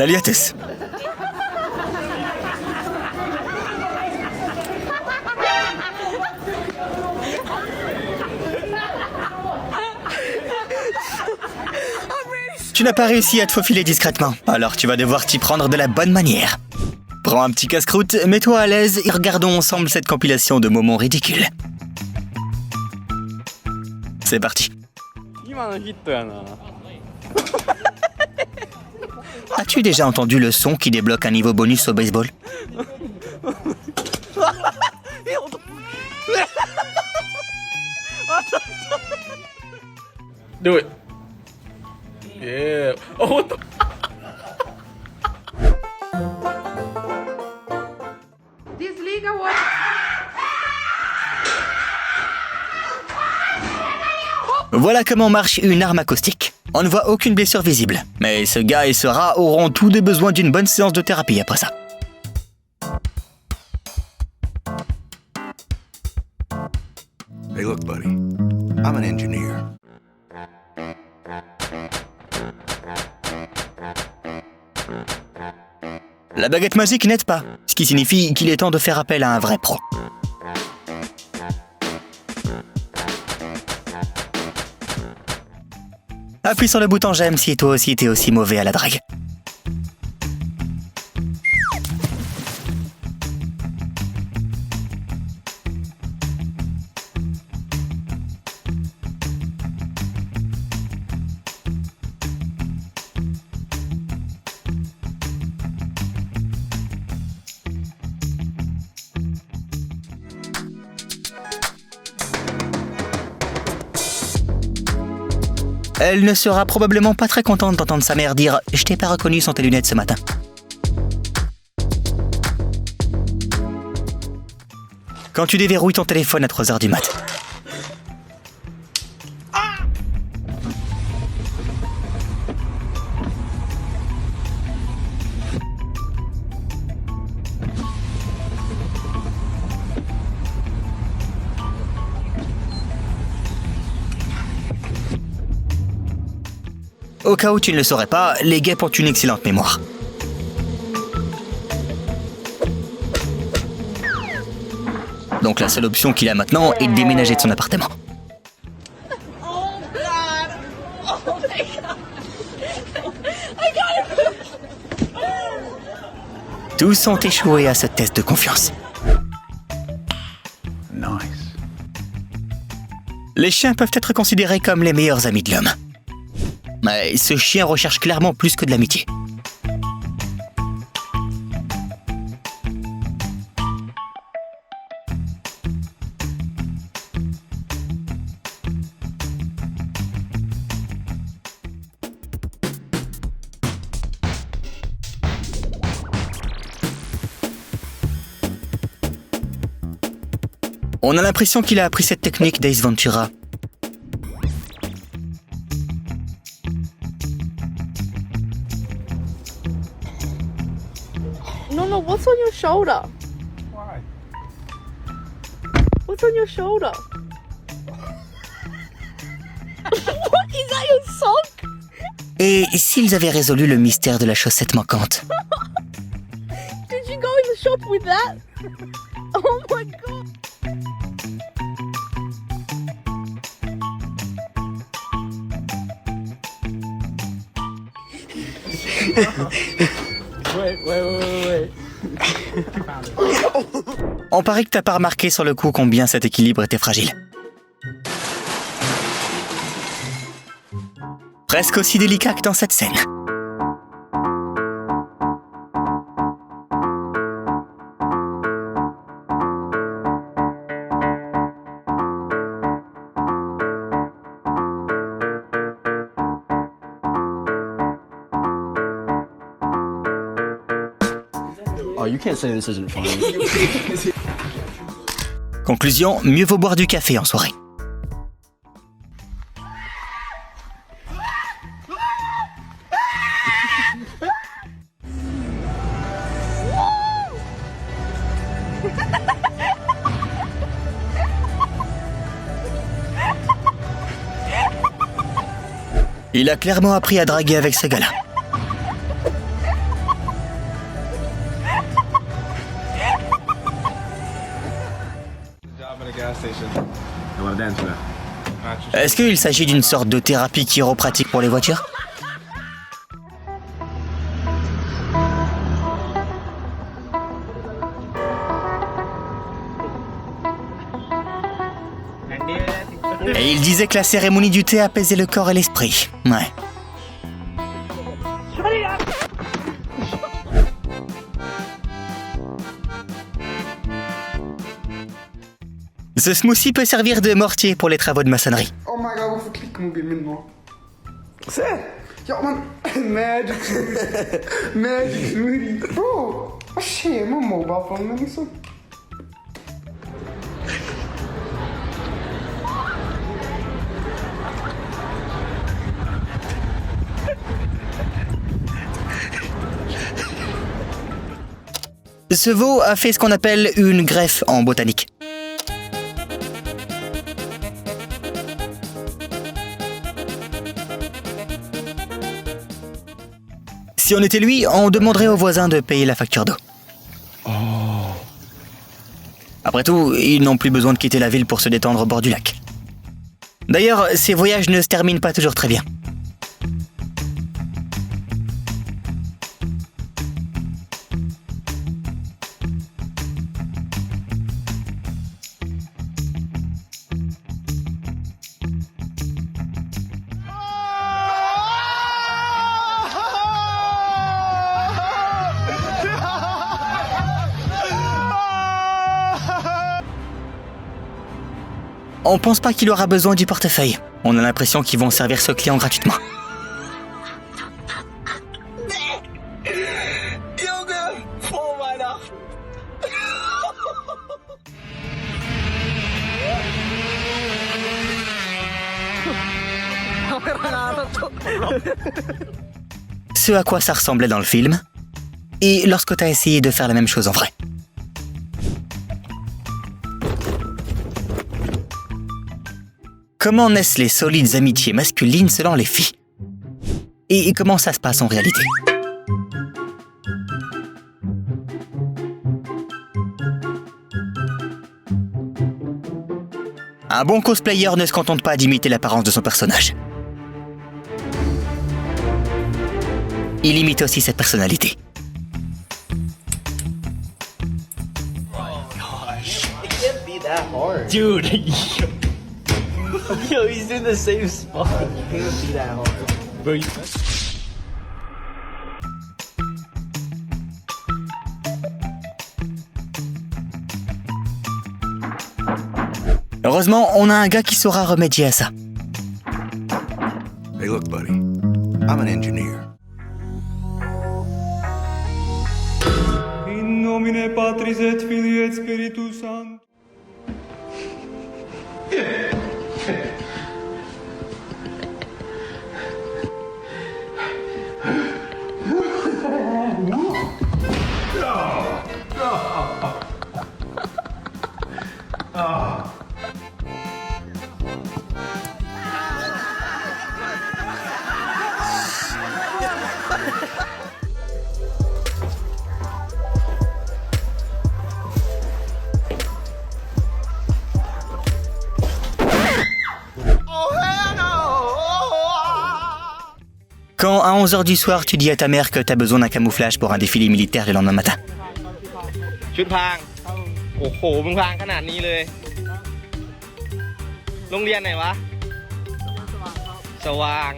Salut à tous. Tu n'as pas réussi à te faufiler discrètement, alors tu vas devoir t'y prendre de la bonne manière. Prends un petit casse-croûte, mets-toi à l'aise et regardons ensemble cette compilation de moments ridicules. C'est parti. As-tu déjà entendu le son qui débloque un niveau bonus au baseball? Do it. Yeah. Oh, what the? This legal one. Voilà comment marche une arme acoustique. On ne voit aucune blessure visible, mais ce gars et ce rat auront tous deux besoin d'une bonne séance de thérapie après ça. Hey, look, buddy. I'm an engineer. La baguette magique n'aide pas, ce qui signifie qu'il est temps de faire appel à un vrai pro. Appuie sur le bouton j'aime si toi aussi t'es aussi mauvais à la drague. Elle ne sera probablement pas très contente d'entendre sa mère dire « Je t'ai pas reconnu sans tes lunettes ce matin ». Quand tu déverrouilles ton téléphone à 3h du mat'. Au cas où tu ne le saurais pas, les guêpes ont une excellente mémoire. Donc la seule option qu'il a maintenant est de déménager de son appartement. Tous ont échoué à ce test de confiance. Nice. Les chiens peuvent être considérés comme les meilleurs amis de l'homme. Mais ce chien recherche clairement plus que de l'amitié. On a l'impression qu'il a appris cette technique d'Ace Ventura. No, what's on your shoulder? Why? What's on your shoulder? What is that, your sock? Et s'ils avaient résolu le mystère de la chaussette manquante? Did you go in the shop with that? Oh my god. Wait. On parie que t'as pas remarqué sur le coup combien cet équilibre était fragile. Presque aussi délicat que dans cette scène. Oh, you can't say this isn't funny. Conclusion, mieux vaut boire du café en soirée. Il a clairement appris à draguer avec ce gars-là. Est-ce qu'il s'agit d'une sorte de thérapie chiropratique pour les voitures? Et il disait que la cérémonie du thé apaisait le corps et l'esprit. Ouais. Ce smoothie peut servir de mortier pour les travaux de maçonnerie. Oh my god, varför klickar mobilen då? Se! Ja men, magic smoothie. Magic smoothie. Bro, vad sker med mobile phone? Men liksom... Ce veau a fait ce qu'on appelle une greffe en botanique. Si on était lui, on demanderait aux voisins de payer la facture d'eau. Après tout, ils n'ont plus besoin de quitter la ville pour se détendre au bord du lac. D'ailleurs, ces voyages ne se terminent pas toujours très bien. On pense pas qu'il aura besoin du portefeuille. On a l'impression qu'ils vont servir ce client gratuitement. Ce à quoi ça ressemblait dans le film, et lorsque t'as essayé de faire la même chose en vrai. Comment naissent les solides amitiés masculines selon les filles? Et comment ça se passe en réalité? Un bon cosplayer ne se contente pas d'imiter l'apparence de son personnage. Il imite aussi cette personnalité. Dude, yo, he's in the same spot. It can't be that hard. Bro, Heureusement, on a un gars qui saura remédier à ça. Hey, look, buddy. I'm an engineer. In nomine Patris et Filii et Spiritus Sancti. Quand à 11h du soir, tu dis à ta mère que t'as besoin d'un camouflage pour un défilé militaire le lendemain matin. ชุดพรางโอ้โหมึงพรางขนาดนี้เลยโรงเรียนไหนวะสว่าง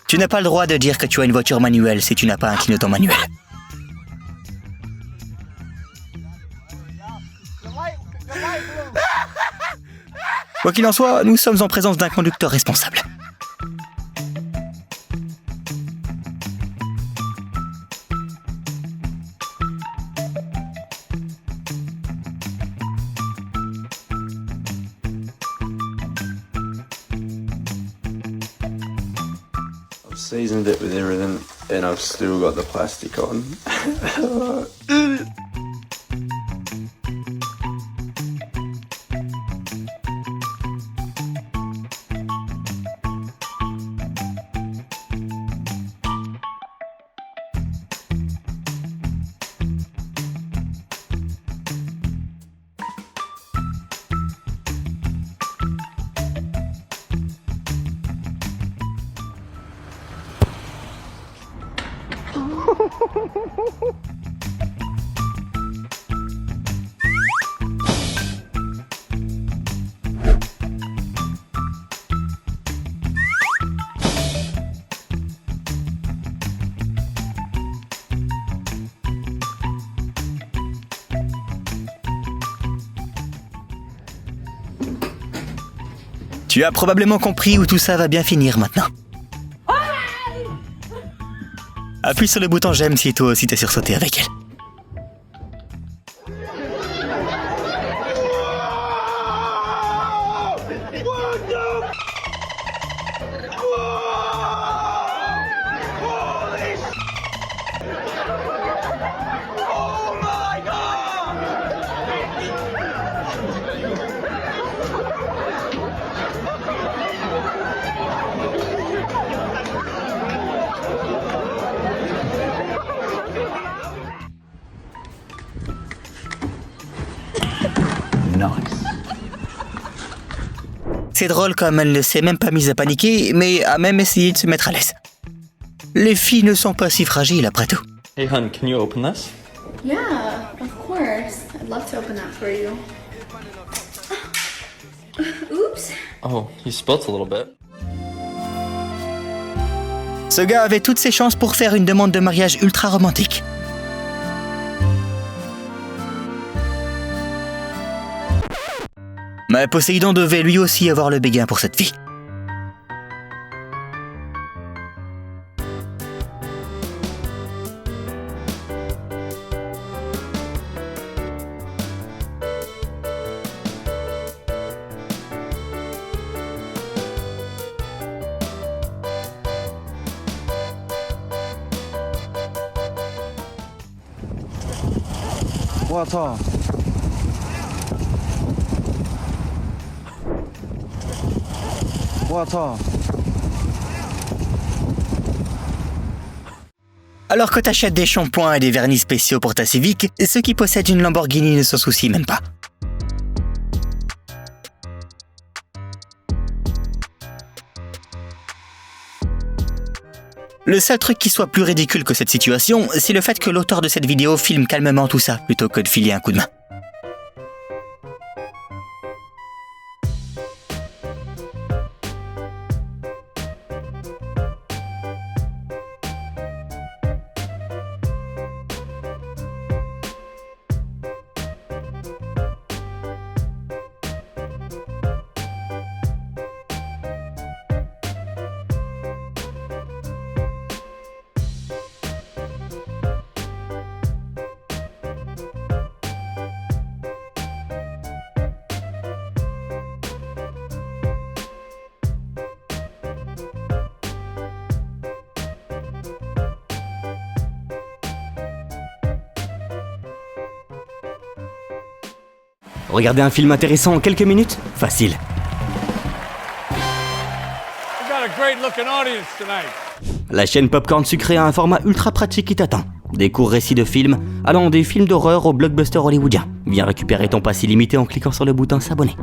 Tu n'as pas le droit de dire que tu as une voiture manuelle si tu n'as pas un clignotant manuel. Quoi qu'il en soit, nous sommes en présence d'un conducteur responsable. Seasoned it with everything and I've still got the plastic on. Tu as probablement compris où tout ça va bien finir maintenant. Appuie sur le bouton j'aime si toi aussi t'es sursauté avec elle. C'est drôle comme elle ne s'est même pas mise à paniquer, mais a même essayé de se mettre à l'aise. Les filles ne sont pas si fragiles après tout. Hey, hun, can you open this? Yeah, of course. I'd love to open that for you. Oops. Oh, you spilt a little bit. Ce gars avait toutes ses chances pour faire une demande de mariage ultra romantique. Mais Poséidon devait lui aussi avoir le béguin pour cette fille. Water. Water. Alors que t'achètes des shampoings et des vernis spéciaux pour ta Civic, ceux qui possèdent une Lamborghini ne s'en soucient même pas. Le seul truc qui soit plus ridicule que cette situation, c'est le fait que l'auteur de cette vidéo filme calmement tout ça, plutôt que de filer un coup de main. Regardez un film intéressant en quelques minutes? Facile. La chaîne Popcorn Sucré a un format ultra pratique qui t'attend. Des courts récits de films, allant des films d'horreur aux blockbusters hollywoodiens. Viens récupérer ton pass illimité en cliquant sur le bouton s'abonner.